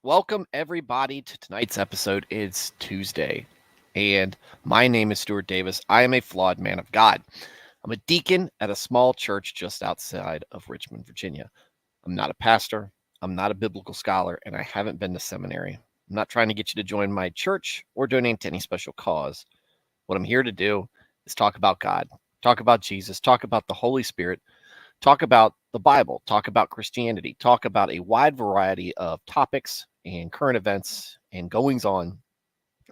Welcome everybody to tonight's episode. It's Tuesday, and my name is Stuart Davis. I am a flawed man of God. I'm a deacon at a small church just outside of Richmond, Virginia. I'm not a pastor, I'm not a biblical scholar, and I haven't been to seminary. I'm not trying to get you to join my church or donate to any special cause. What I'm here to do is talk about God, talk about Jesus, talk about the Holy Spirit, talk about the Bible, talk about Christianity, talk about a wide variety of topics and current events and goings on,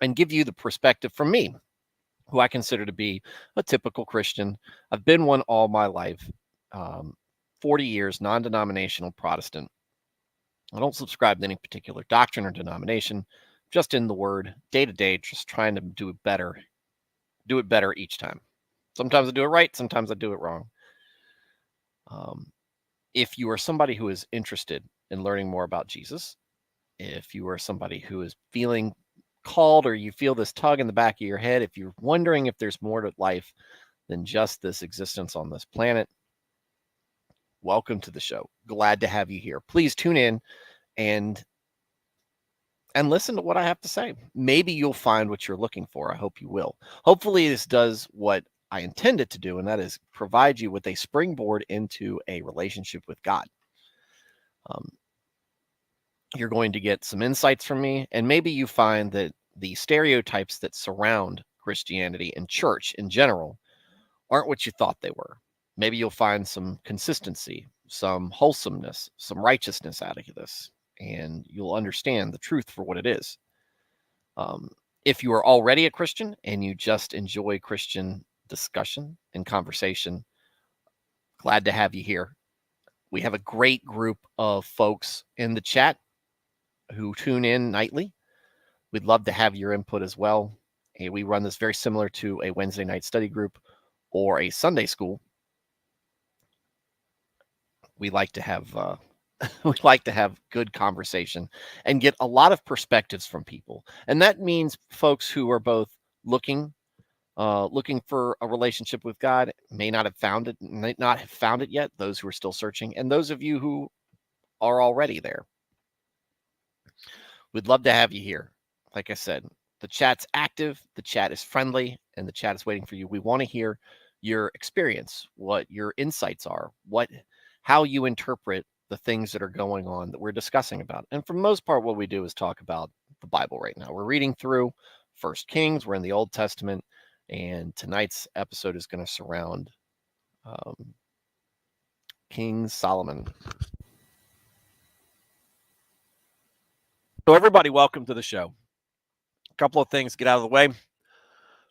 and give you the perspective from me, who I consider to be a typical Christian. I've been one all my life, 40 years, non denominational Protestant. I don't subscribe to any particular doctrine or denomination, just in the word, day to day, just trying to do it better each time. Sometimes I do it right, sometimes I do it wrong. If you are somebody who is interested in learning more about Jesus, if you are somebody who is feeling called or you feel this tug in the back of your head, if you're wondering if there's more to life than just this existence on this planet, welcome to the show. Glad to have you here. Please tune in and listen to what I have to say. Maybe you'll find what you're looking for. I hope you will. Hopefully this does what I intend it to do, and that is provide you with a springboard into a relationship with God. You're going to get some insights from me, and maybe you find that the stereotypes that surround Christianity and church in general aren't what you thought they were. Maybe you'll find some consistency, some wholesomeness, some righteousness out of this, and you'll understand the truth for what it is. If you are already a Christian and you just enjoy Christian discussion and conversation, glad to have you here. We have a great group of folks in the chat who tune in nightly. We'd love to have your input as well. And we run this very similar to a Wednesday night study group or a Sunday school. We like to have good conversation and get a lot of perspectives from people. And that means folks who are both looking for a relationship with God, may not have found it yet, those who are still searching, and those of you who are already there. We'd love to have you here. Like I said, the chat's active, the chat is friendly, and the chat is waiting for you. We want to hear your experience, what your insights are, how you interpret the things that are going on that we're discussing about. And for the most part, what we do is talk about the Bible right now. We're reading through 1 Kings. We're in the Old Testament, and tonight's episode is going to surround King Solomon. So everybody, welcome to the show. A couple of things, get out of the way.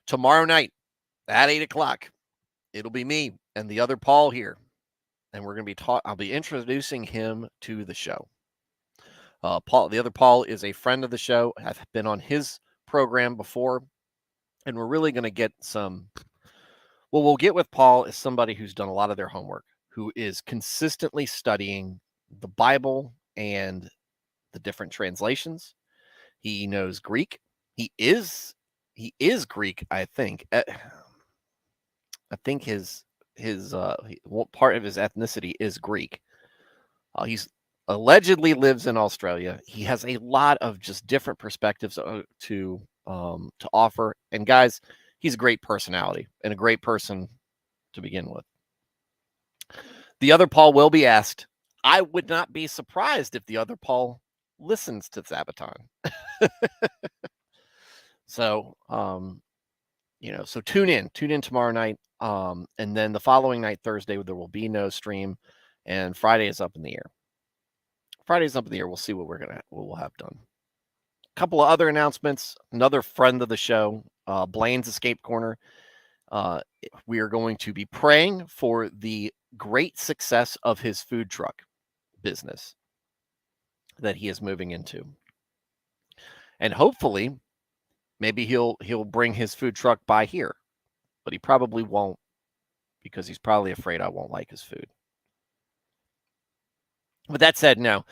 Tomorrow night at 8 o'clock, it'll be me and the other Paul here. And we're going to be I'll be introducing him to the show. The other Paul is a friend of the show. I've been on his program before. And we're really going to get what we'll get with Paul is somebody who's done a lot of their homework, who is consistently studying the Bible and the different translations. He knows Greek. He is Greek, I think. I think his part of his ethnicity is Greek. He's allegedly lives in Australia. He has a lot of just different perspectives to offer. And guys, he's a great personality and a great person to begin with. The other Paul will be asked. I would not be surprised if the other Paul listens to Sabaton. So, so tune in tomorrow night. And then the following night, Thursday, there will be no stream, and Friday is up in the air. We'll see what we'll have done. A couple of other announcements. Another friend of the show, Blaine's Escape Corner. We are going to be praying for the great success of his food truck business that he is moving into. And hopefully, maybe he'll bring his food truck by here, but he probably won't because he's probably afraid I won't like his food. But that said, no,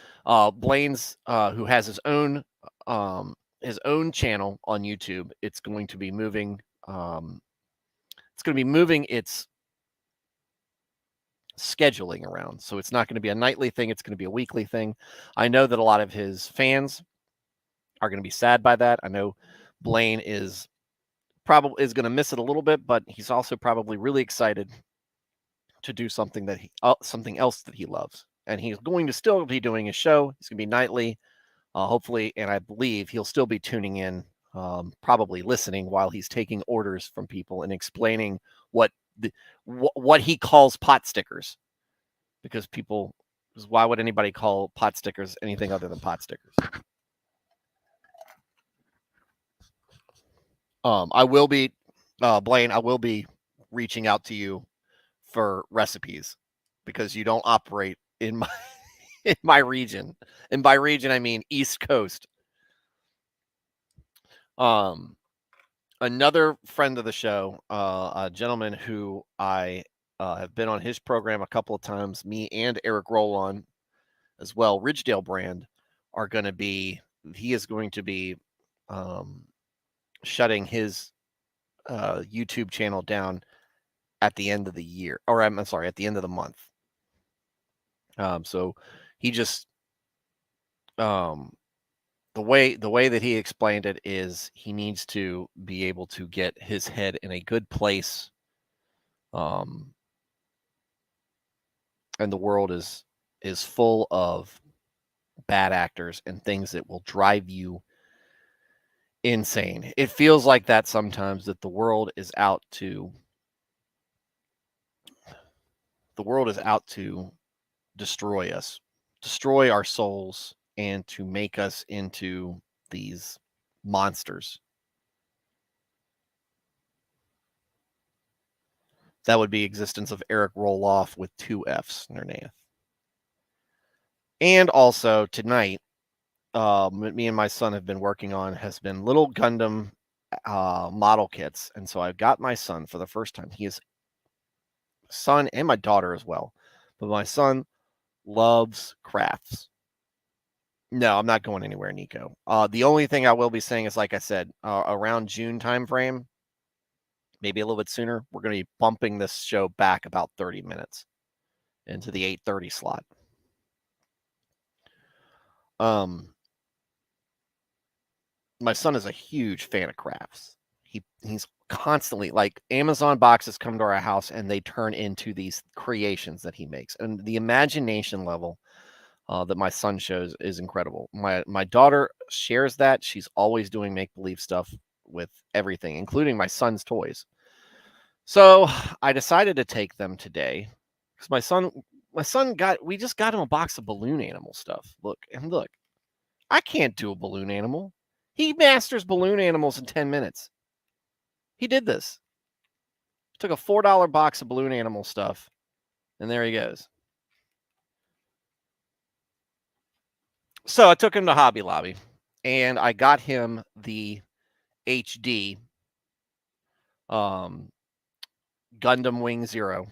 Blaine's, who has his own channel on YouTube, it's going to be moving. It's going to be moving its scheduling around. So it's not going to be a nightly thing. It's going to be a weekly thing. I know that a lot of his fans are going to be sad by that. I know Blaine is going to miss it a little bit, but he's also probably really excited to do something that something else that he loves, and he's going to still be doing his show. It's going to be nightly, hopefully, and I believe he'll still be tuning in, probably listening while he's taking orders from people and explaining what he calls pot stickers, because why would anybody call pot stickers anything other than pot stickers? I will be, Blaine, I will be reaching out to you for recipes, because you don't operate in my in my region. And by region, I mean East Coast. Another friend of the show, a gentleman who I have been on his program a couple of times, me and Eric Rollon as well, Ridgedale Brand, he is going to be shutting his YouTube channel down at the end of the year, or I'm sorry, at the end of the month. So he just, the way that he explained it is he needs to be able to get his head in a good place. And the world is full of bad actors and things that will drive you insane. It feels like that sometimes, that the world is out to destroy us, destroy our souls, and to make us into these monsters. That would be existence of Eric Roloff with 2 F's underneath. And also tonight, me and my son have been working on has been little Gundam model kits. And so I've got my son for the first time. He is son, and my daughter as well. But my son loves crafts. No, I'm not going anywhere, Nico. The only thing I will be saying is, like I said, around June timeframe, maybe a little bit sooner, we're going to be bumping this show back about 30 minutes into the 8:30 slot. My son is a huge fan of crafts. He's constantly, like, Amazon boxes come to our house and they turn into these creations that he makes, and the imagination level that my son shows is incredible. My daughter shares that. She's always doing make believe stuff with everything, including my son's toys. So I decided to take them today because we just got him a box of balloon animal stuff. Look, I can't do a balloon animal. He masters balloon animals in 10 minutes. He did this. Took a $4 box of balloon animal stuff, and there he goes. So I took him to Hobby Lobby, and I got him the HD Gundam Wing Zero.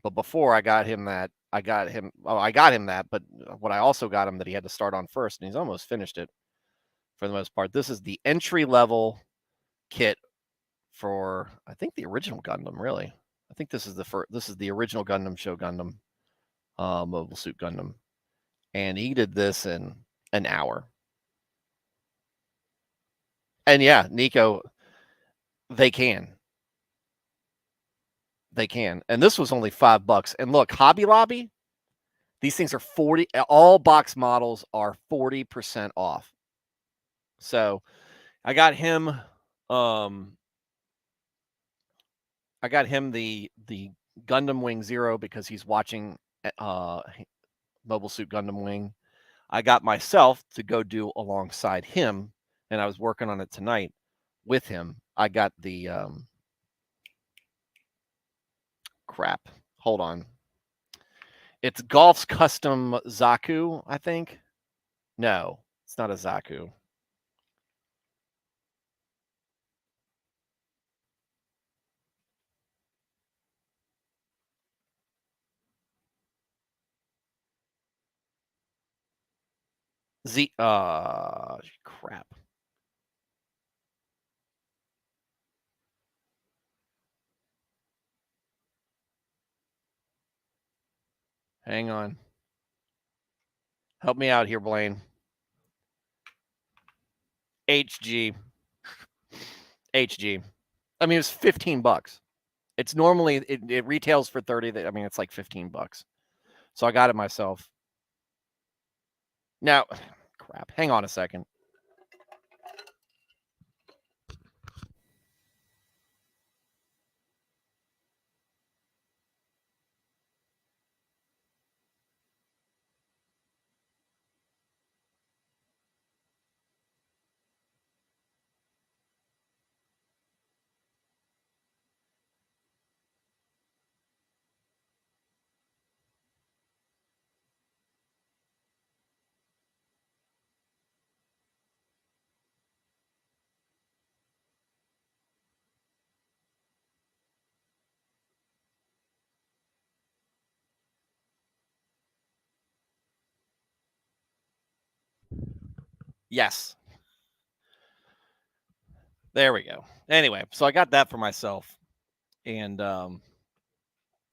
But before I got him that, but what I also got him that he had to start on first, and he's almost finished it for the most part. This is the entry level kit for, I think, the original Gundam, really. I think this is the original Gundam Show Gundam, Mobile Suit Gundam. And he did this in an hour. And yeah, Nico, they can. And this was only $5. And look, Hobby Lobby, these things are 40, all box models are 40% off. So I got him the Gundam Wing Zero because he's watching Mobile Suit Gundam Wing. I got myself to go do alongside him, and I was working on it tonight with him. I got the crap. Hold on. It's Golf's custom Zaku, I think. No, it's not a Zaku. Crap. Hang on. Help me out here, Blaine. HG. HG. I mean, it was $15. It's normally it retails for 30. I mean, it's like $15. So I got it myself. Now, crap. Hang on a second. Yes. There we go. Anyway, so I got that for myself. And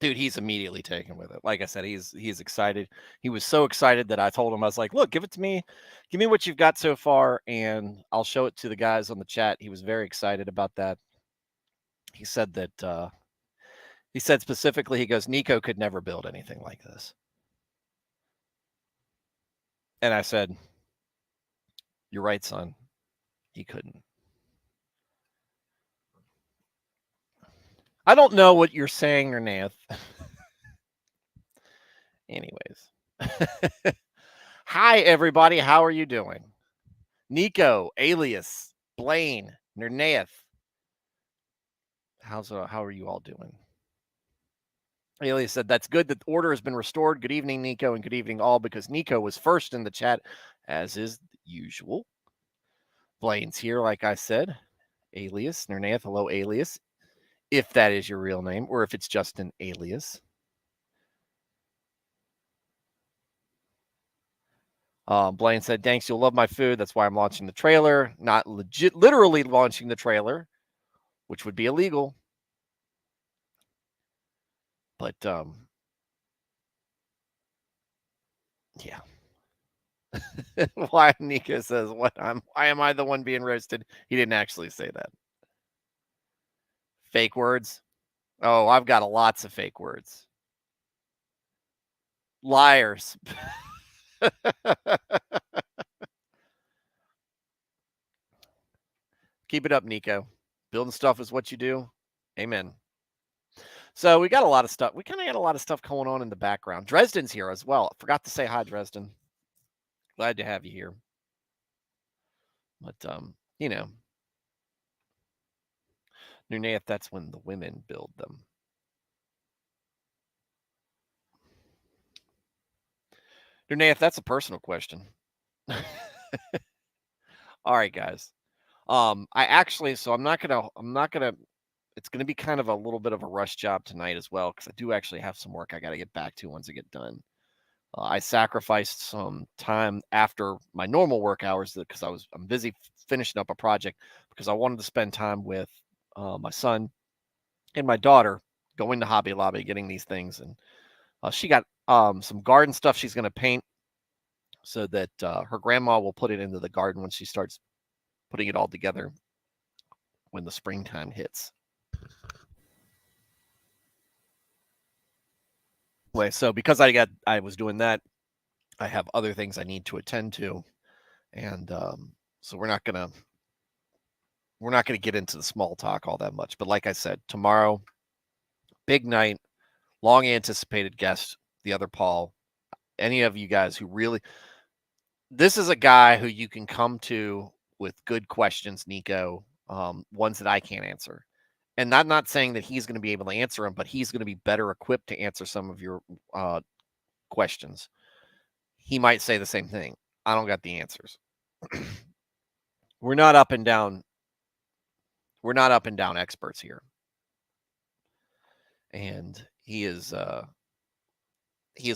dude, he's immediately taken with it. Like I said, he's excited. He was so excited that I told him, I was like, look, give it to me. Give me what you've got so far, and I'll show it to the guys on the chat. He was very excited about that. He said that he said specifically, he goes, Nico could never build anything like this. And I said, you're right, son. He couldn't. I don't know what you're saying, Ernath. Anyways. Hi, everybody. How are you doing? Nico, Alias, Blaine, Nernath. How are you all doing? Alias said, that's good that the order has been restored. Good evening, Nico, and good evening all, because Nico was first in the chat, as is usual. Blaine's here, like I said. Alias, Nernath, hello, Alias. If that is your real name, or if it's just an alias. Blaine said, thanks, you'll love my food. That's why I'm launching the trailer. Not literally launching the trailer, which would be illegal. But, yeah. Why Nika says, why am I the one being roasted? He didn't actually say that. Fake words? Oh, I've got lots of fake words. Liars. Keep it up, Nico. Building stuff is what you do. Amen. So we got a lot of stuff. We kind of got a lot of stuff going on in the background. Dresden's here as well. I forgot to say hi, Dresden. Glad to have you here. But you know, Nunath, that's when the women build them. Nunath, that's a personal question. All right, guys. I'm not gonna. It's gonna be kind of a little bit of a rush job tonight as well, because I do actually have some work I got to get back to once I get done. I sacrificed some time after my normal work hours because I'm busy finishing up a project, because I wanted to spend time with my son and my daughter, going to Hobby Lobby, getting these things, and she got some garden stuff she's gonna paint, so that her grandma will put it into the garden when she starts putting it all together when the springtime hits. Anyway, so because I was doing that, I have other things I need to attend to, and so we're not gonna get into the small talk all that much. But like I said, tomorrow, big night, long anticipated guest, the other Paul. Any of you guys who really, this is a guy who you can come to with good questions, Nico, ones that I can't answer. And I'm not saying that he's going to be able to answer them, but he's going to be better equipped to answer some of your questions. He might say the same thing. I don't got the answers. We're not up and down experts here. And he is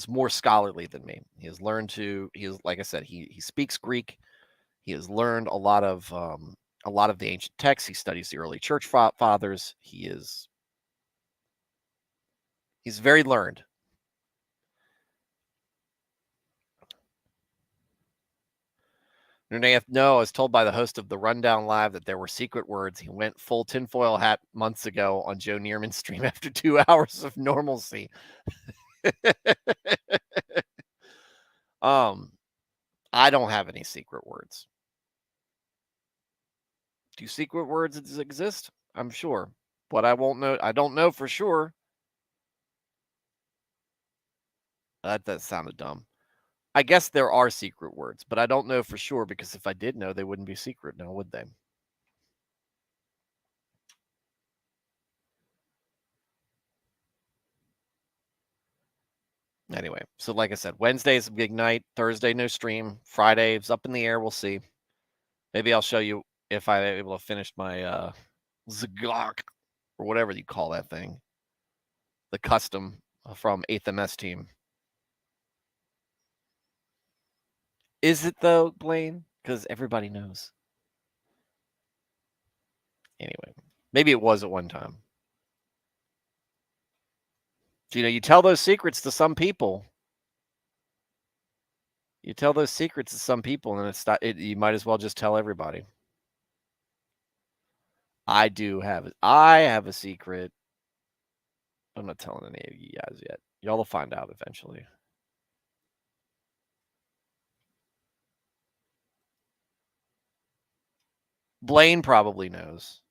more scholarly than me. He is, like I said, he speaks Greek. He has learned a lot of the ancient texts. He studies the early church fathers. He's very learned. Nernath, no, I was told by the host of the Rundown Live that there were secret words. He went full tinfoil hat months ago on Joe Neerman's stream after 2 hours of normalcy. I don't have any secret words. Do secret words exist? I'm sure, but I won't know. I don't know for sure. That sounded dumb. I guess there are secret words, but I don't know for sure because if I did know, they wouldn't be secret now, would they? Anyway, so like I said, Wednesday's a big night. Thursday, no stream. Friday, it's up in the air. We'll see. Maybe I'll show you if I'm able to finish my Zagok or whatever you call that thing. The custom from 8th MS team. Is it though, Blaine? Because everybody knows. Anyway, maybe it was at one time. You tell those secrets to some people. You tell those secrets to some people, and it's not. You might as well just tell everybody. I have a secret. I'm not telling any of you guys yet. Y'all will find out eventually. Blaine probably knows.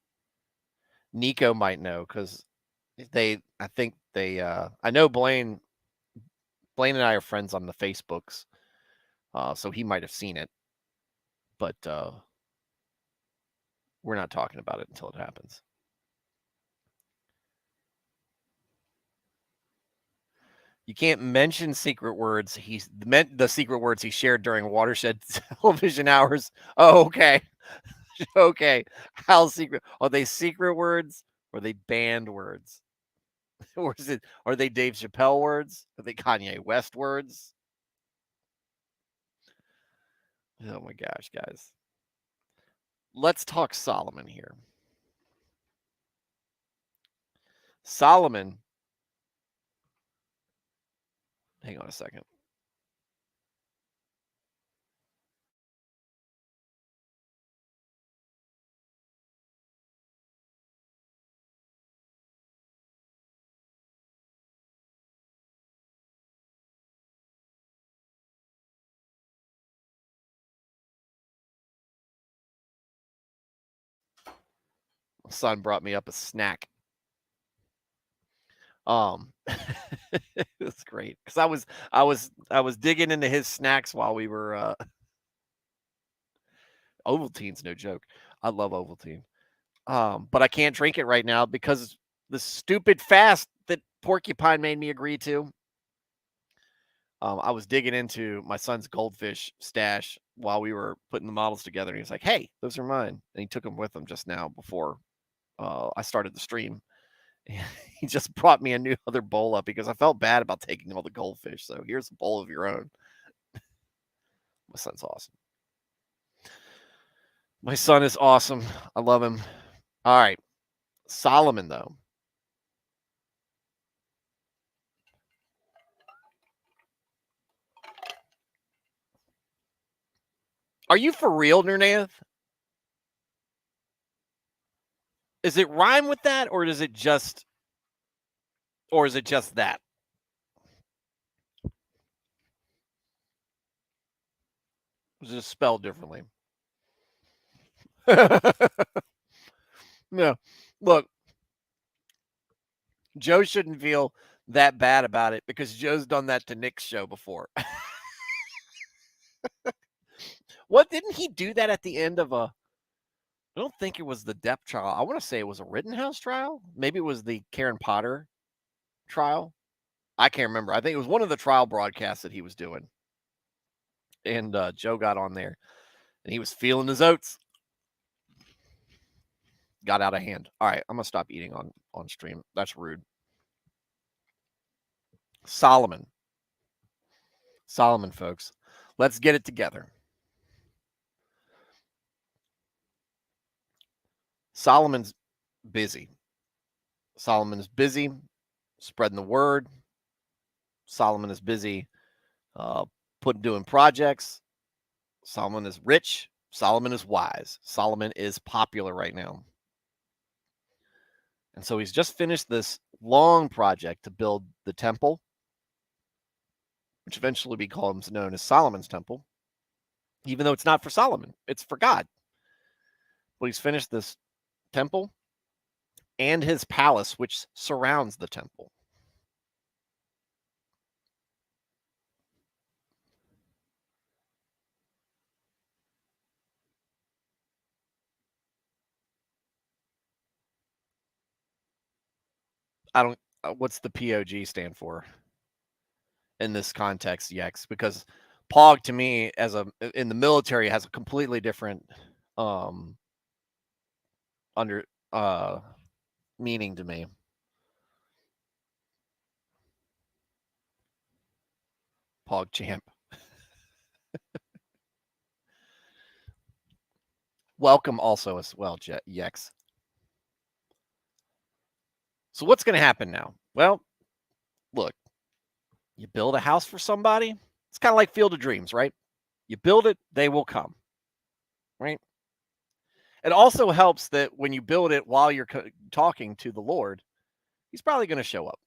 Nico might know because I know Blaine and I are friends on the Facebooks, so he might have seen it, but we're not talking about it until it happens. You can't mention secret words. He's meant the secret words he shared during Watershed television hours. Oh, okay. Okay. How secret? Are they secret words or are they banned words? Or are they Dave Chappelle words? Are they Kanye West words? Oh my gosh, guys. Let's talk Solomon here. Solomon. Hang on a second. My son brought me up a snack. It was great because I was digging into his snacks while we were Ovaltine's no joke. I love Ovaltine. But I can't drink it right now because the stupid fast that Porcupine made me agree to. I was digging into my son's goldfish stash while we were putting the models together, and he was like, "Hey, those are mine," and he took them with him just now before I started the stream. He just brought me a new other bowl up because I felt bad about taking all the goldfish. So here's a bowl of your own. My son's awesome. My son is awesome. I love him. All right. Solomon, though. Are you for real, Nernath? Is it rhyme with that, or is it just that? It's just spelled differently. No. Look, Joe shouldn't feel that bad about it because Joe's done that to Nick's show before. What didn't he do that at the end of a I don't think it was the Depp trial. I want to say it was a Rittenhouse trial. Maybe it was the Karen Potter trial. I can't remember. I think it was one of the trial broadcasts that he was doing. And Joe got on there and he was feeling his oats. Got out of hand. All right, I'm going to stop eating on stream. That's rude. Solomon, folks. Let's get it together. Solomon's busy. Solomon is busy spreading the word. Solomon is busy doing projects. Solomon is rich. Solomon is wise. Solomon is popular right now. And so he's just finished this long project to build the temple, which eventually becomes known as Solomon's temple, even though it's not for Solomon, it's for God. But he's finished this temple and his palace, which surrounds the temple. I don't, what's the POG stand for in this context, Yex? Because POG to me, in the military, has a completely different under meaning to me. POG champ. Welcome also as well, Yex. So what's going to happen now? Well, look, you build a house for somebody. It's kind of like Field of Dreams, right? You build it, they will come, right? It also helps that when you build it while you're talking to the Lord, he's probably going to show up.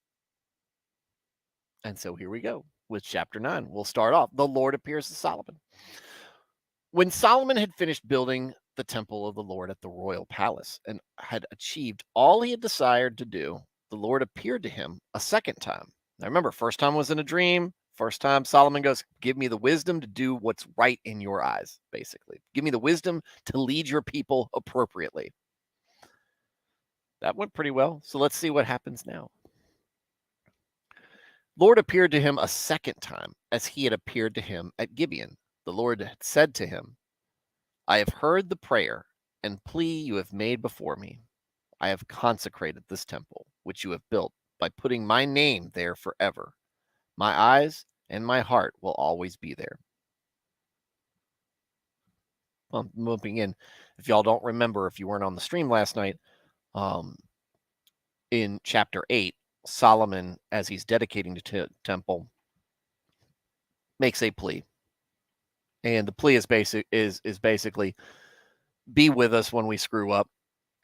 And so here we go with chapter 9. We'll start off. The Lord appears to Solomon. When Solomon had finished building the temple of the Lord at the royal palace and had achieved all he had desired to do, the Lord appeared to him a second time. Now remember, first time was in a dream. First time Solomon goes, give me the wisdom to do what's right in your eyes, basically. Give me the wisdom to lead your people appropriately. That went pretty well. So let's see what happens now. Lord appeared to him a second time as he had appeared to him at Gibeon. The Lord had said to him, I have heard the prayer and plea you have made before me. I have consecrated this temple, which you have built, by putting my name there forever. My eyes and my heart will always be there. Well, moving in, if y'all don't remember, if you weren't on the stream last night, in chapter 8, Solomon, as he's dedicating the temple, makes a plea. And the plea is basically be with us when we screw up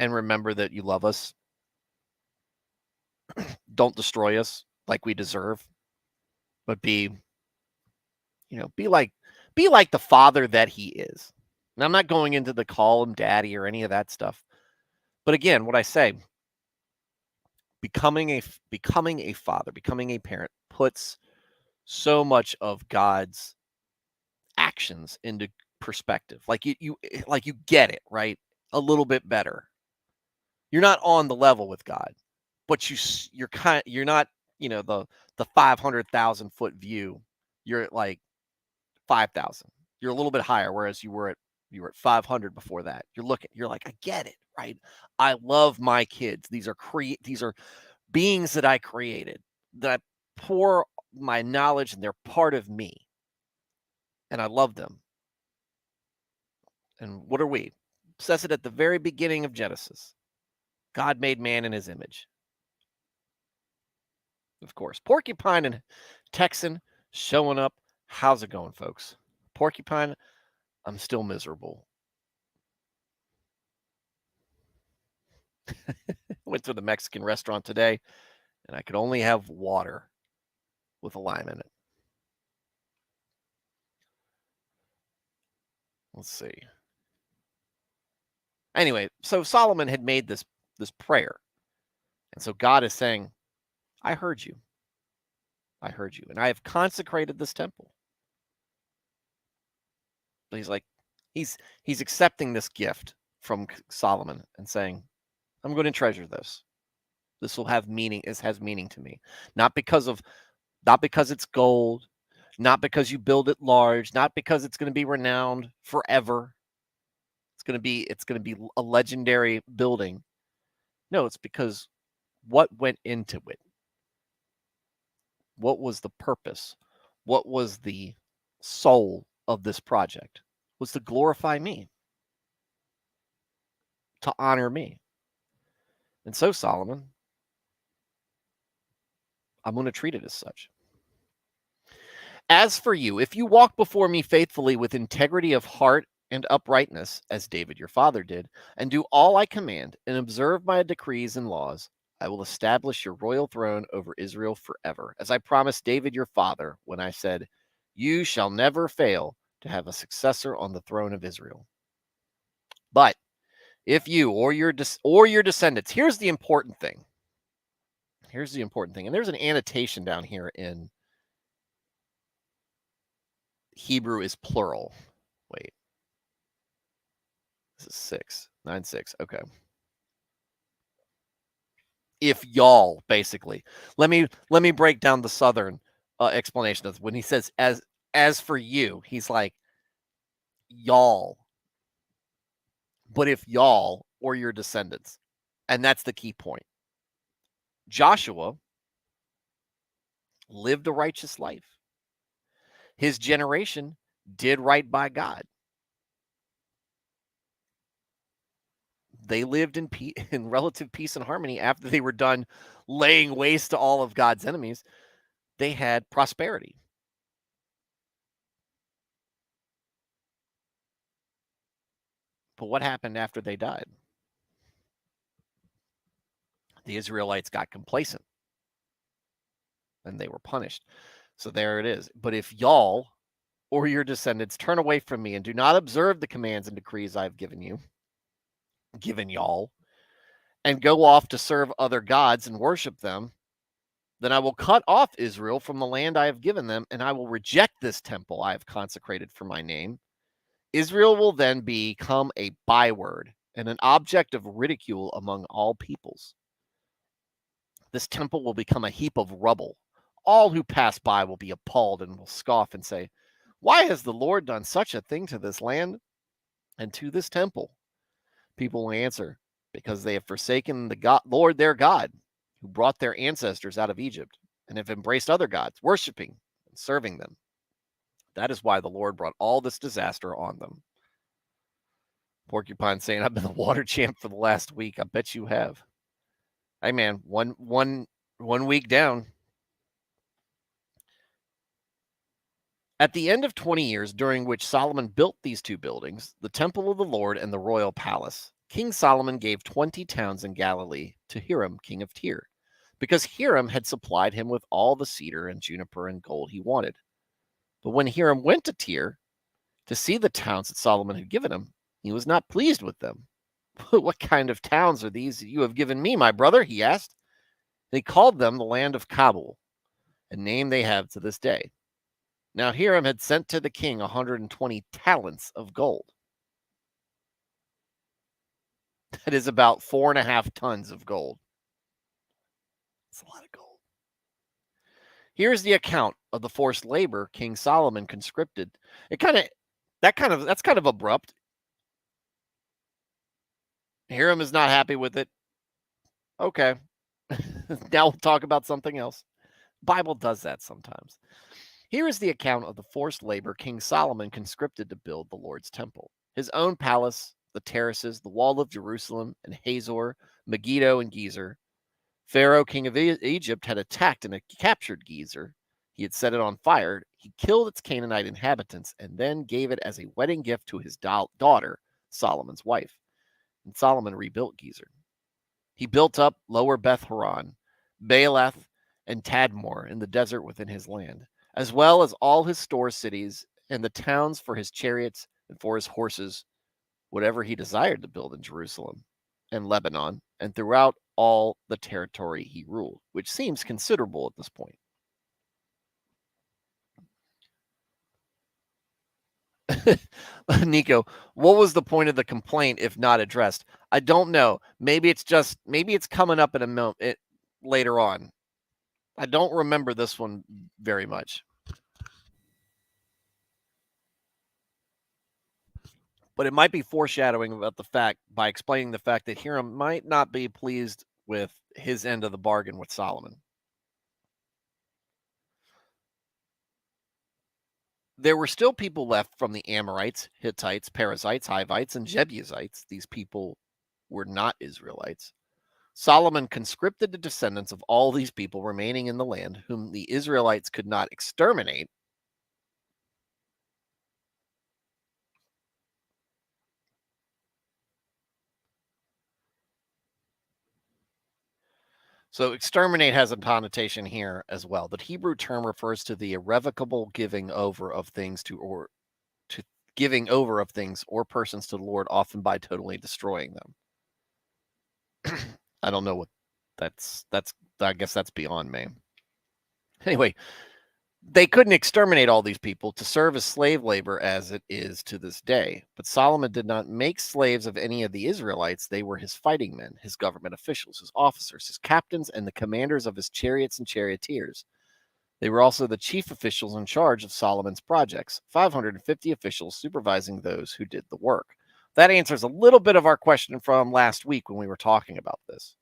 and remember that you love us. Don't destroy us like we deserve, but be like the father that he is. And I'm not going into the call him daddy or any of that stuff. But again, what I say, becoming a father, becoming a parent puts so much of God's actions into perspective. Like you get it, right? A little bit better. You're not on the level with God, but you're not, the 500,000 foot view. You're at like 5,000. You're a little bit higher, whereas you were at 500 before that. You're like, I get it, right? I love my kids. These are beings that I created, that I pour my knowledge, and they're part of me, and I love them. And what are we? It says it at the very beginning of Genesis. God made man in his image. Of course. Porcupine and Texan showing up. How's it going, folks? Porcupine, I'm still miserable. Went to the Mexican restaurant today, and I could only have water with a lime in it. Let's see. Anyway, so Solomon had made this prayer. And so God is saying, I heard you. I heard you. And I have consecrated this temple. But he's like, he's accepting this gift from Solomon and saying, I'm going to treasure this. This will have meaning. This has meaning to me. Not because it's gold, not because you build it large, not because it's going to be renowned forever. It's going to be a legendary building. No, it's because what went into it? What was the purpose? What was the soul of this project? Was to glorify me, to honor me. And so, Solomon, I'm going to treat it as such. As for you, if you walk before me faithfully with integrity of heart and uprightness, as David your father did, and do all I command, and observe my decrees and laws, I will establish your royal throne over Israel forever, as I promised David your father when I said, you shall never fail to have a successor on the throne of Israel. But if you or your descendants, here's the important thing. Here's the important thing. And there's an annotation down here in Hebrew is plural. Wait. This is 6. 9, 6. Okay. If y'all, basically. Let me break down the southern explanation of when he says as for you, he's like y'all. But if y'all or your descendants. And that's the key point. Joshua lived a righteous life. His generation did right by God. They lived in relative peace and harmony after they were done laying waste to all of God's enemies. They had prosperity. But what happened after they died? The Israelites got complacent and they were punished. So there it is. But if y'all or your descendants turn away from me and do not observe the commands and decrees I've given y'all, and go off to serve other gods and worship them, then I will cut off Israel from the land I have given them, and I will reject this temple I have consecrated for my name. Israel will then become a byword and an object of ridicule among all peoples. This temple will become a heap of rubble. All who pass by will be appalled and will scoff and say, why has the Lord done such a thing to this land and to this temple? People will answer, because they have forsaken the Lord their God, who brought their ancestors out of Egypt, and have embraced other gods, worshiping and serving them. That is why the Lord brought all this disaster on them. Porcupine saying, I've been the water champ for the last week. I bet you have. Hey, man, one week down. At the end of 20 years, during which Solomon built these two buildings, the temple of the Lord and the royal palace, King Solomon gave 20 towns in Galilee to Hiram, king of Tyre, because Hiram had supplied him with all the cedar and juniper and gold he wanted. But when Hiram went to Tyre to see the towns that Solomon had given him, he was not pleased with them. What kind of towns are these that you have given me, my brother? He asked. They called them the land of Kabul, a name they have to this day. Now Hiram had sent to the king 120 talents of gold. That is about 4.5 tons of gold. That's a lot of gold. Here's the account of the forced labor King Solomon conscripted. That's kind of abrupt. Hiram is not happy with it. Okay. Now we'll talk about something else. Bible does that sometimes. Here is the account of the forced labor King Solomon conscripted to build the Lord's temple. His own palace, the terraces, the wall of Jerusalem, and Hazor, Megiddo, and Gezer. Pharaoh, king of Egypt, had attacked and captured Gezer. He had set it on fire. He killed its Canaanite inhabitants and then gave it as a wedding gift to his daughter, Solomon's wife. And Solomon rebuilt Gezer. He built up Lower Beth Horon, Baalath, and Tadmor in the desert within his land, as well as all his store cities and the towns for his chariots and for his horses, whatever he desired to build in Jerusalem and Lebanon and throughout all the territory he ruled, which seems considerable at this point. Nico, what was the point of the complaint if not addressed? I don't know. Maybe it's coming up in a moment later on. I don't remember this one very much. But it might be foreshadowing about the fact by explaining the fact that Hiram might not be pleased with his end of the bargain with Solomon. There were still people left from the Amorites, Hittites, Perizzites, Hivites, and Jebusites. These people were not Israelites. Solomon conscripted the descendants of all these people remaining in the land, whom the Israelites could not exterminate, So exterminate has a connotation here as well. The Hebrew term refers to the irrevocable giving over of things to giving over of things or persons to the Lord, often by totally destroying them. I don't know what that's I guess that's beyond me. Anyway, they couldn't exterminate all these people to serve as slave labor as it is to this day. But Solomon did not make slaves of any of the Israelites. They were his fighting men, his government officials, his officers, his captains, and the commanders of his chariots and charioteers. They were also the chief officials in charge of Solomon's projects, 550 officials supervising those who did the work. That answers a little bit of our question from last week when we were talking about this.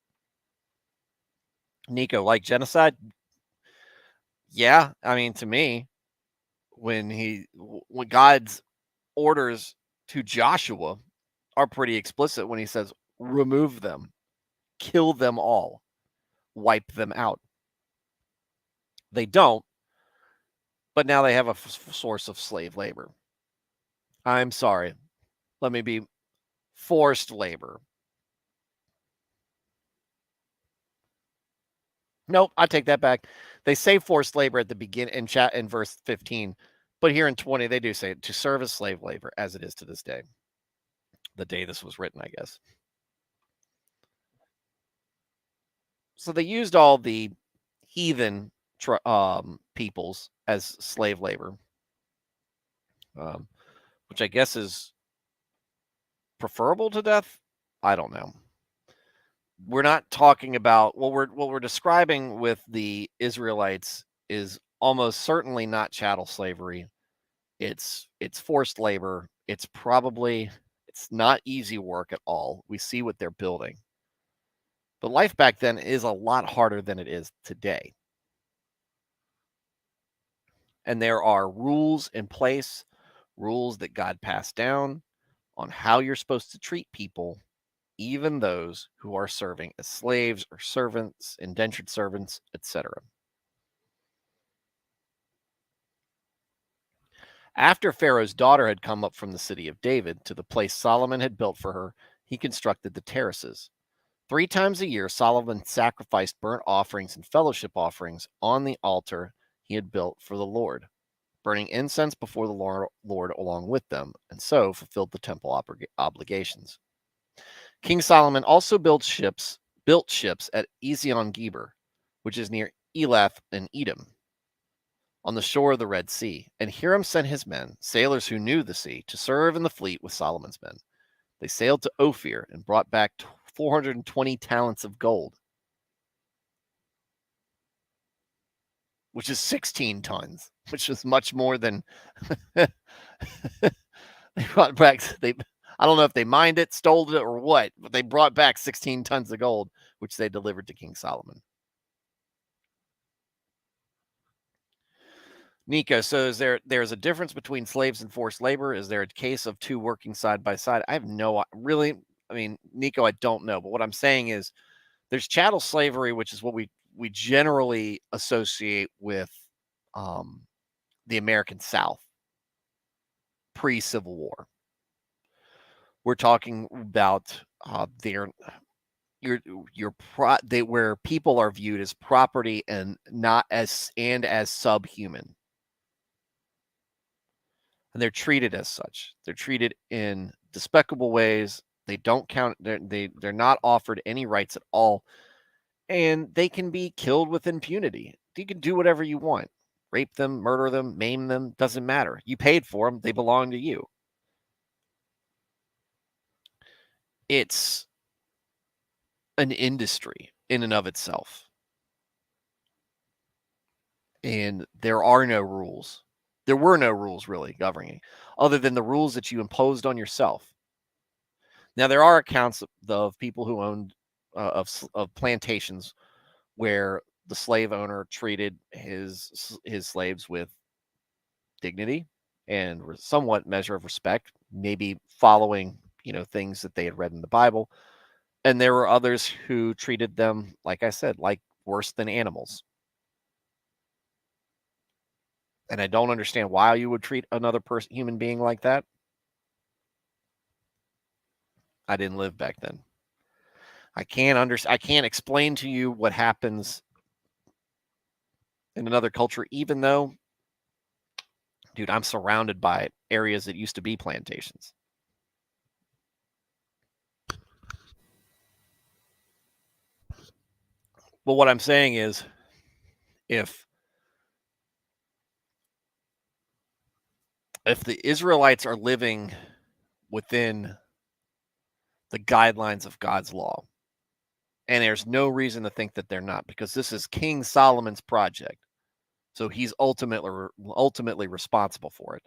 Nico, like genocide? Yeah, I mean, to me, when God's orders to Joshua are pretty explicit when he says, remove them, kill them all, wipe them out. They don't, but now they have a source of slave labor. I'm sorry. Let me be forced labor. Nope, I take that back. They say forced labor at the beginning in verse 15, but here in 20 they do say to serve as slave labor as it is to this day. The day this was written, I guess. So they used all the heathen peoples as slave labor, which I guess is preferable to death. I don't know. We're not talking about what we're describing with the Israelites is almost certainly not chattel slavery. It's forced labor. It's not easy work at all. We see what they're building. But life back then is a lot harder than it is today. And there are rules in place, rules that God passed down on how you're supposed to treat people, even those who are serving as slaves or servants, indentured servants, etc. After Pharaoh's daughter had come up from the city of David to the place Solomon had built for her, he constructed the terraces. 3 times a year, Solomon sacrificed burnt offerings and fellowship offerings on the altar he had built for the Lord, burning incense before the Lord along with them, and so fulfilled the temple obligations. King Solomon also built ships at Ezion Geber, which is near Elath in Edom, on the shore of the Red Sea. And Hiram sent his men, sailors who knew the sea, to serve in the fleet with Solomon's men. They sailed to Ophir and brought back 420 talents of gold, which is 16 tons, which is much more than they brought back. I don't know if they mined it, stole it, or what, but they brought back 16 tons of gold, which they delivered to King Solomon. Nico, so there's a difference between slaves and forced labor? Is there a case of two working side by side? I have no really. I mean, Nico, I don't know, but what I'm saying is there's chattel slavery, which is what we generally associate with the American South pre-Civil War. We're talking about where people are viewed as property and not as subhuman. And they're treated as such. They're treated in despicable ways. They don't count. They're not offered any rights at all, and they can be killed with impunity. You can do whatever you want: rape them, murder them, maim them. Doesn't matter. You paid for them. They belong to you. It's an industry in and of itself, and there are no rules. There were no rules really governing, other than the rules that you imposed on yourself. Now, there are accounts of people who owned of plantations where the slave owner treated his slaves with dignity and somewhat measure of respect, maybe following things that they had read in the Bible. And there were others who treated them, like I said, like worse than animals. And I don't understand why you would treat another human being like that. I didn't live back then. I can't explain to you what happens in another culture, even though, dude, I'm surrounded by areas that used to be plantations. But what I'm saying is, if the Israelites are living within the guidelines of God's law, and there's no reason to think that they're not, because this is King Solomon's project, so he's ultimately responsible for it.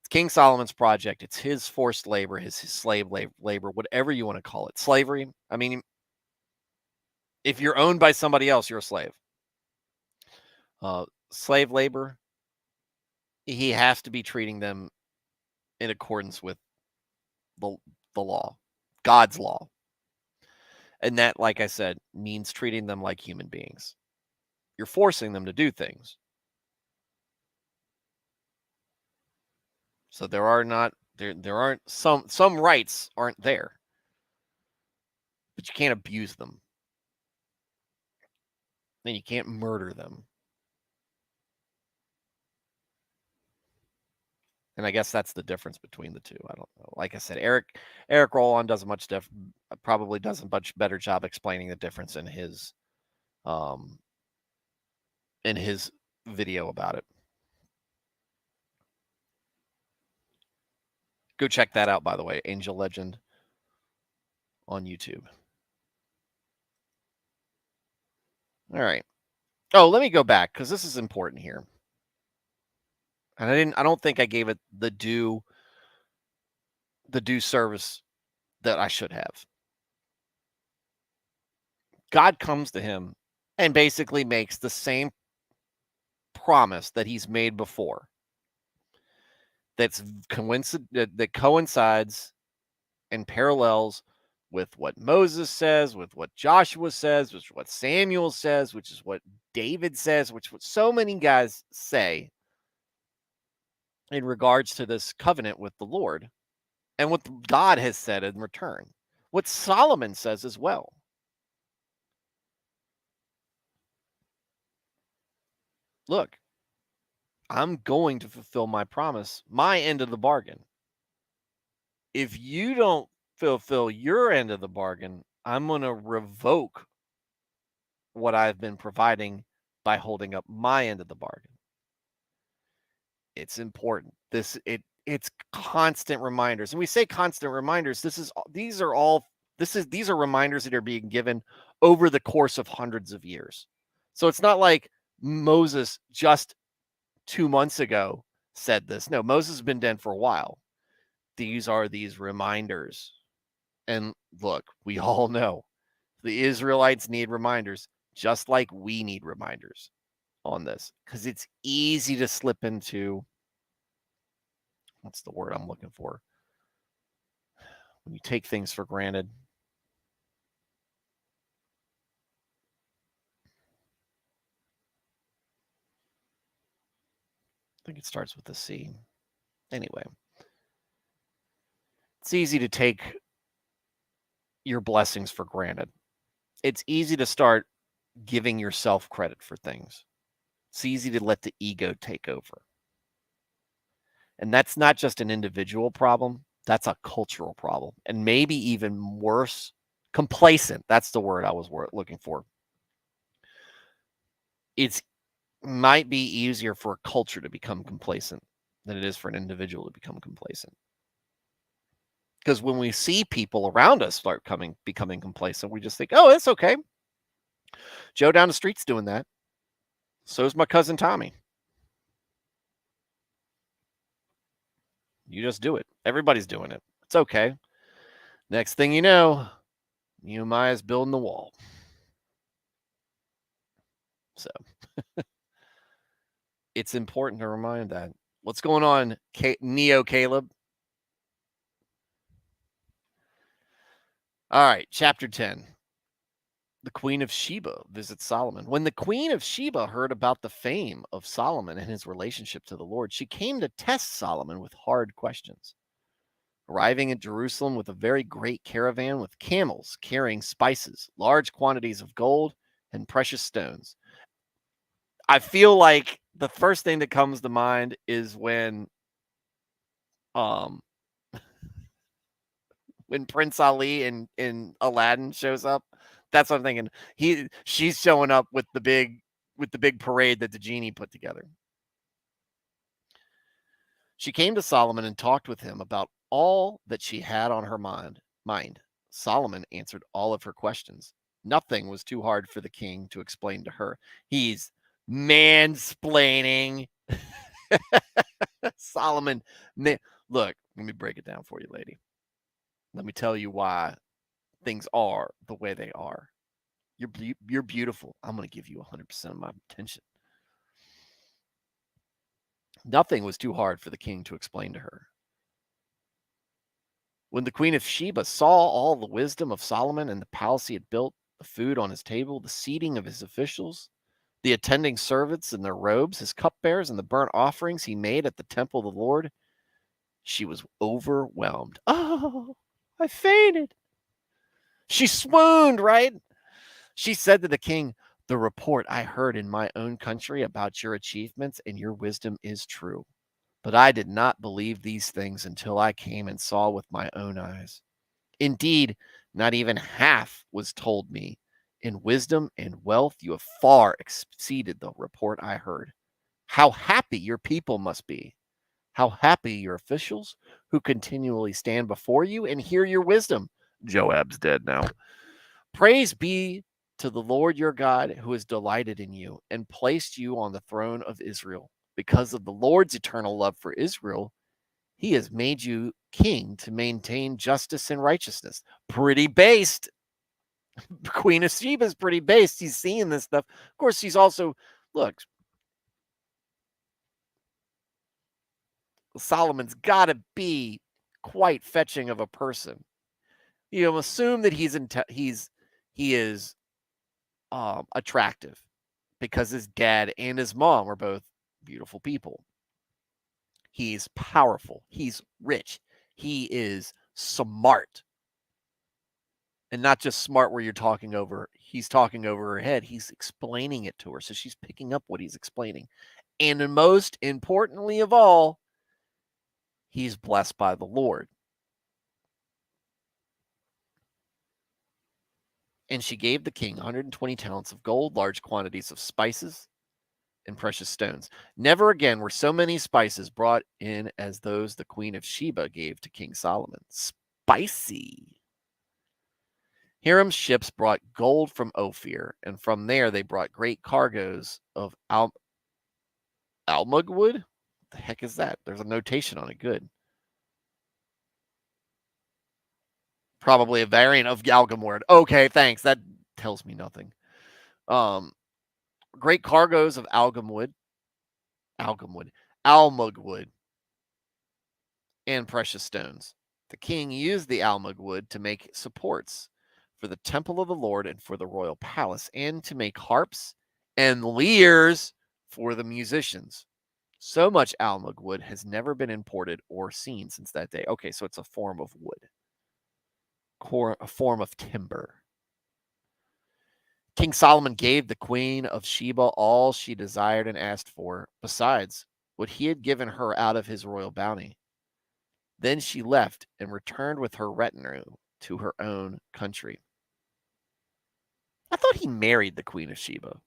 It's King Solomon's project. It's his forced labor, his slave labor, whatever you want to call it. Slavery. I mean, if you're owned by somebody else, you're a slave. Slave labor, he has to be treating them in accordance with the law, God's law. And that, like I said, means treating them like human beings. You're forcing them to do things. So there aren't some rights aren't there. But you can't abuse them. And you can't murder them. And I guess that's the difference between the two. I don't know. Like I said, Eric Roland probably does a much better job explaining the difference in his video about it. Go check that out, by the way, Angel Legend on YouTube. All right. Oh, let me go back, because this is important here. And I don't think I gave it the due service that I should have. God comes to him and basically makes the same promise that he's made before. That coincides and parallels with what Moses says, with what Joshua says, which is what Samuel says, which is what David says, which is what so many guys say in regards to this covenant with the Lord, and what God has said in return. What Solomon says as well. Look, I'm going to fulfill my promise, my end of the bargain. If you don't fulfill your end of the bargain, I'm going to revoke what I've been providing by holding up my end of the bargain. It's important. It's constant reminders. And we say constant reminders. These are reminders that are being given over the course of hundreds of years. So it's not like Moses just 2 months ago said this. No, Moses has been dead for a while. These are these reminders. And look, we all know the Israelites need reminders, just like we need reminders on this, because it's easy to slip into, what's the word I'm looking for? When you take things for granted. I think it starts with a C. Anyway, it's easy to take your blessings for granted. It's easy to start giving yourself credit for things. It's easy to let the ego take over. And that's not just an individual problem. That's a cultural problem. And maybe even worse, complacent. That's the word I was looking for. It might be easier for a culture to become complacent than it is for an individual to become complacent. Because when we see people around us start becoming complacent, we just think, oh, it's okay. Joe down the street's doing that. So's my cousin Tommy. You just do it. Everybody's doing it. It's okay. Next thing you know, Nehemiah's building the wall. So it's important to remind that. What's going on, Neo Caleb? All right, chapter 10. The Queen of Sheba visits Solomon. When the Queen of Sheba heard about the fame of Solomon and his relationship to the Lord, she came to test Solomon with hard questions. arriving at Jerusalem with a very great caravan with camels carrying spices, large quantities of gold, and precious stones. I feel like the first thing that comes to mind is um when Prince Ali in Aladdin shows up. That's what I'm thinking. She's showing up with the big parade that the genie put together. She came to Solomon and talked with him about all that she had on her mind. Solomon answered all of her questions. Nothing was too hard for the king to explain to her. He's mansplaining. Solomon, look, let me break it down for you, lady. Let me tell you why things are the way they are. You're beautiful. I'm going to give you 100% of my attention. Nothing was too hard for the king to explain to her. When the Queen of Sheba saw all the wisdom of Solomon and the palace he had built, the food on his table, the seating of his officials, the attending servants in their robes, his cupbearers, and the burnt offerings he made at the temple of the Lord, she was overwhelmed. Oh, I fainted. She swooned, right? She said to the king, "The report I heard in my own country about your achievements and your wisdom is true. But I did not believe these things until I came and saw with my own eyes. Indeed, not even half was told me. In wisdom and wealth, you have far exceeded the report I heard. How happy your people must be. How happy your officials who continually stand before you and hear your wisdom." Joab's dead now. "Praise be to the Lord your God who has delighted in you and placed you on the throne of Israel. Because of the Lord's eternal love for Israel, he has made you king to maintain justice and righteousness." Pretty based. Queen of Sheba is pretty based. He's seeing this stuff. Of course, he's also, look, Solomon's got to be quite fetching of a person. You assume that he is attractive because his dad and his mom are both beautiful people. He's powerful. He's rich. He is smart. And not just smart where he's talking over her head. He's explaining it to her. So she's picking up what he's explaining. And most importantly of all, he's blessed by the Lord. And she gave the king 120 talents of gold, large quantities of spices, and precious stones. Never again were so many spices brought in as those the Queen of Sheba gave to King Solomon. Spicy. Hiram's ships brought gold from Ophir, and from there they brought great cargoes of almug wood. What the heck is that? There's a notation on it. Good. Probably a variant of Galgam word. Okay, thanks. That tells me nothing. Great cargoes of almug wood, and precious stones. The king used the almug wood to make supports for the temple of the Lord and for the royal palace, and to make harps and lyres for the musicians. So much almug wood has never been imported or seen since that day. Okay, so it's a form of wood, a form of timber. King Solomon gave the Queen of Sheba all she desired and asked for, besides what he had given her out of his royal bounty. Then she left and returned with her retinue to her own country. I thought he married the Queen of Sheba.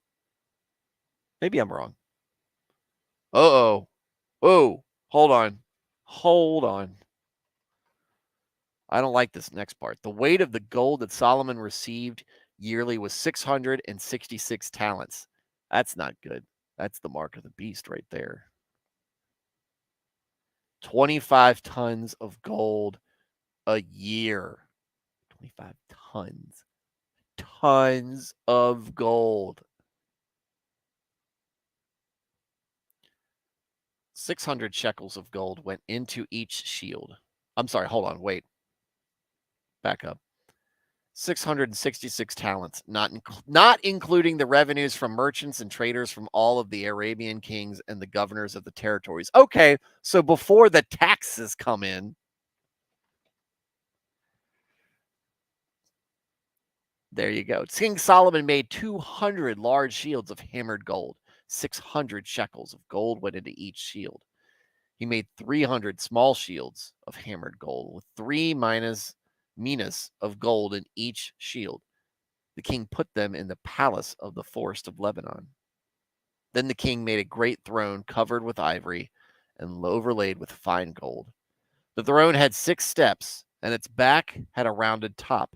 Maybe I'm wrong. Uh-oh. Oh, hold on. Hold on. I don't like this next part. The weight of the gold that Solomon received yearly was 666 talents. That's not good. That's the mark of the beast right there. 25 tons of gold a year. 25 tons. Tons of gold. 600 shekels of gold went into each shield. I'm sorry, hold on, wait. Back up. 666 talents, not including the revenues from merchants and traders from all of the Arabian kings and the governors of the territories. Okay, so before the taxes come in, There you go. King Solomon made 200 large shields of hammered gold. 600 shekels of gold went into each shield. He made 300 small shields of hammered gold with 3 minas of gold in each shield. The king put them in the palace of the forest of Lebanon. Then the king made a great throne covered with ivory and overlaid with fine gold. The throne had 6 steps, and its back had a rounded top.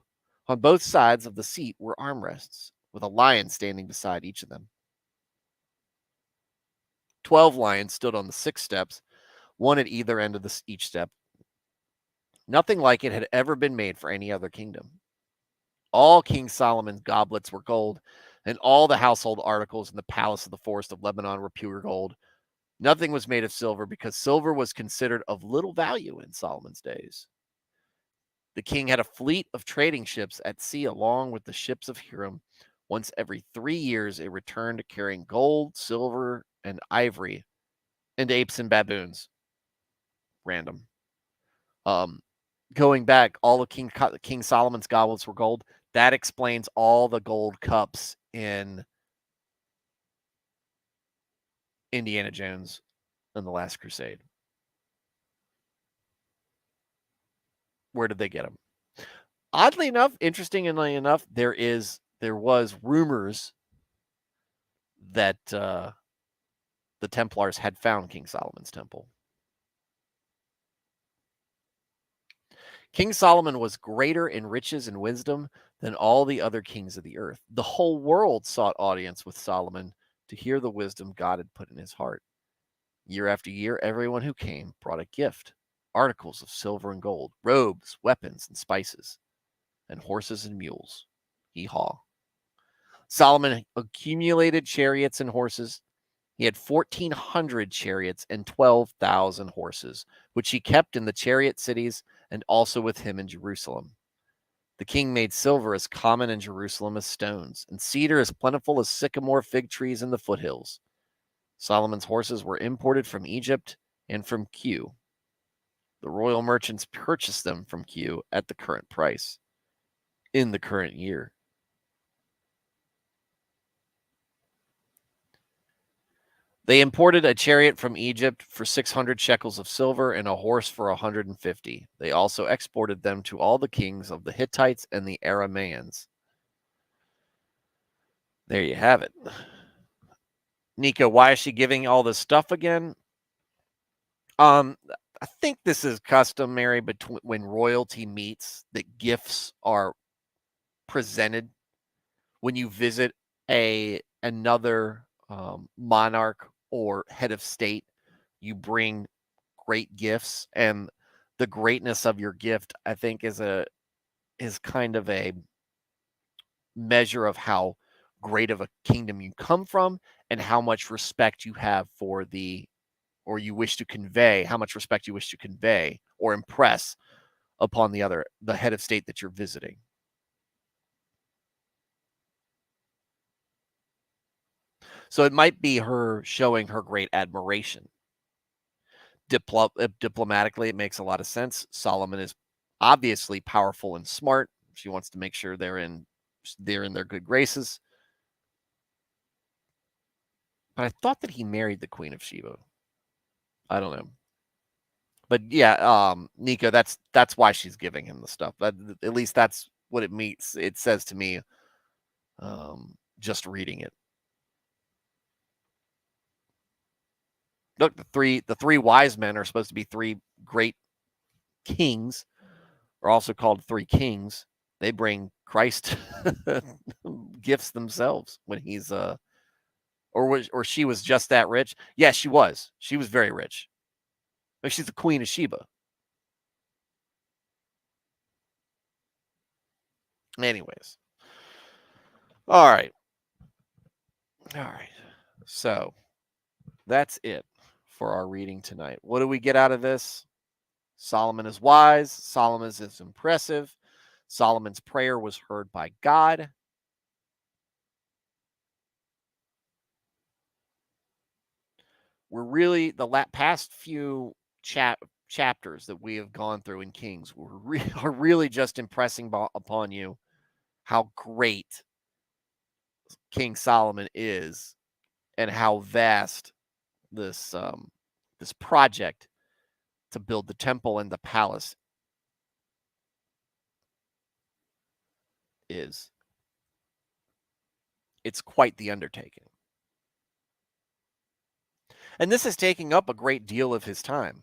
On both sides of the seat were armrests, with a lion standing beside each of them. 12 lions stood on the 6 steps, one at either end of each step. Nothing like it had ever been made for any other kingdom. All King Solomon's goblets were gold, and all the household articles in the palace of the forest of Lebanon were pure gold. Nothing was made of silver because silver was considered of little value in Solomon's days. The king had a fleet of trading ships at sea along with the ships of Hiram. Once every 3 years, it returned carrying gold, silver, and ivory, and apes and baboons. Random. Going back, all of King Solomon's goblets were gold. That explains all the gold cups in Indiana Jones and the Last Crusade. Where did they get them? Oddly enough, interestingly enough, there was rumors that the Templars had found King Solomon's temple. King Solomon was greater in riches and wisdom than all the other kings of the earth. The whole world sought audience with Solomon to hear the wisdom God had put in his heart. Year after year, everyone who came brought a gift, articles of silver and gold, robes, weapons, and spices, and horses and mules. Hee-haw. Solomon accumulated chariots and horses. He had 1,400 chariots and 12,000 horses, which he kept in the chariot cities and also with him in Jerusalem. The king made silver as common in Jerusalem as stones, and cedar as plentiful as sycamore fig trees in the foothills. Solomon's horses were imported from Egypt and from Kew. The royal merchants purchased them from Kew at the current price in the current year. They imported a chariot from Egypt for 600 shekels of silver and a horse for 150. They also exported them to all the kings of the Hittites and the Arameans. There you have it. Nico, why is she giving all this stuff again? I think this is customary between when royalty meets, that gifts are presented when you visit another monarch or head of state. You bring great gifts, and the greatness of your gift, I think, is kind of a measure of how great of a kingdom you come from and how much respect you have for or you wish to convey, how much respect you wish to convey or impress upon the head of state that you're visiting. So it might be her showing her great admiration. Diplomatically, it makes a lot of sense. Solomon is obviously powerful and smart. She wants to make sure they're in their good graces. But I thought that he married the Queen of Sheba. I don't know. But yeah, Nico, that's why she's giving him the stuff. But at least that's what it says to me, just reading it. Look, the three wise men are supposed to be 3 great kings, are also called 3 kings. They bring Christ gifts themselves when he's or she was just that rich. Yeah, she was. She was very rich. But she's the Queen of Sheba. Anyways. All right. So that's it for our reading tonight. What do we get out of this? Solomon is wise. Solomon is impressive. Solomon's prayer was heard by God. We're really, the past few chapters that we have gone through in Kings are really just impressing upon you how great King Solomon is and how vast this this project to build the temple and the palace is. It's quite the undertaking. And this is taking up a great deal of his time.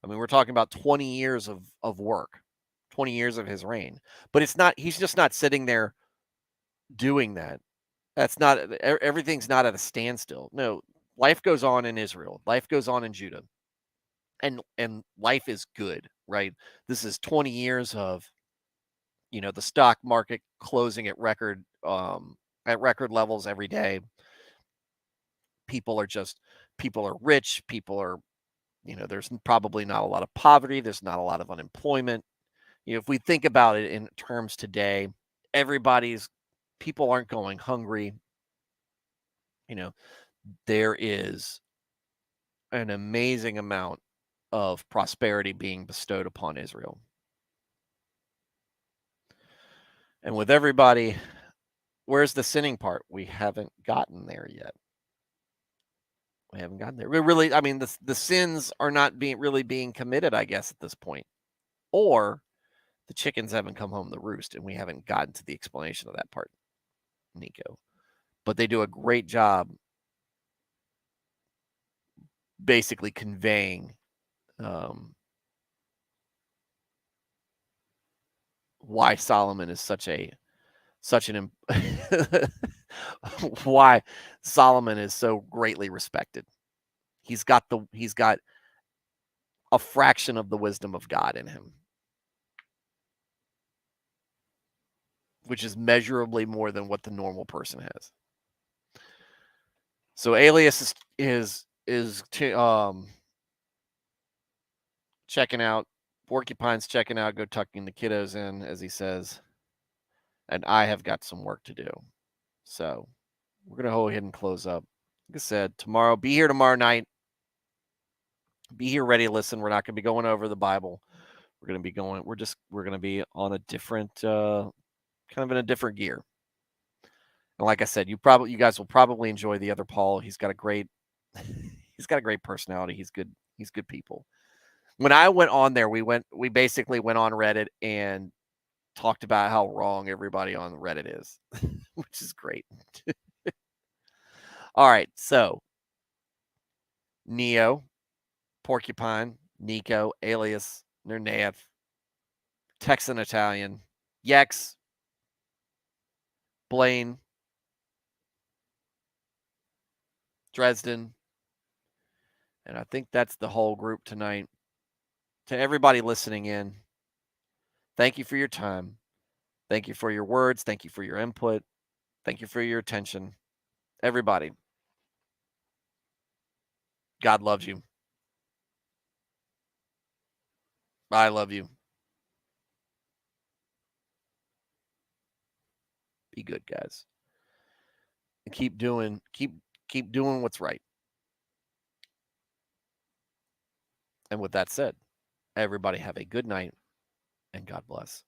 I mean, we're talking about 20 years of work, 20 years of his reign. But it's not, he's just not sitting there doing that. That's not, everything's not at a standstill. No, life goes on in Israel, life goes on in Judah. And life is good, right? This is 20 years of, you know, the stock market closing at record levels every day. People are rich, people are, you know, there's probably not a lot of poverty, there's not a lot of unemployment. You know, if we think about it in terms today, people aren't going hungry. You know, there is an amazing amount of prosperity being bestowed upon Israel. And with everybody, where's the sinning part? We haven't gotten there yet. We haven't gotten there. We really, I mean, the sins are not being committed, I guess, at this point. Or the chickens haven't come home to roost, and we haven't gotten to the explanation of that part, Nico. But they do a great job basically conveying why Solomon is why Solomon is so greatly respected. He's got a fraction of the wisdom of God in him, which is measurably more than what the normal person has. So Alias is checking out. Porcupine's checking out, go tucking the kiddos in, as he says. And I have got some work to do. So we're going to go ahead and close up. Like I said, be here tomorrow night. Be here ready to listen. We're not going to be going over the Bible. We're going to be on a different, kind of in a different gear. And like I said, you guys will probably enjoy the other Paul. He's got a great personality. He's good people. When I went on there, we basically went on Reddit and talked about how wrong everybody on Reddit is, which is great. All right, so Neo, Porcupine, Nico, Alias, Nernaev, Texan Italian, Yex, Blaine, Dresden, and I think that's the whole group tonight. To everybody listening in, thank you for your time. Thank you for your words. Thank you for your input. Thank you for your attention. Everybody, God loves you. I love you. Be good, guys. And keep doing what's right. And with that said, everybody have a good night and God bless.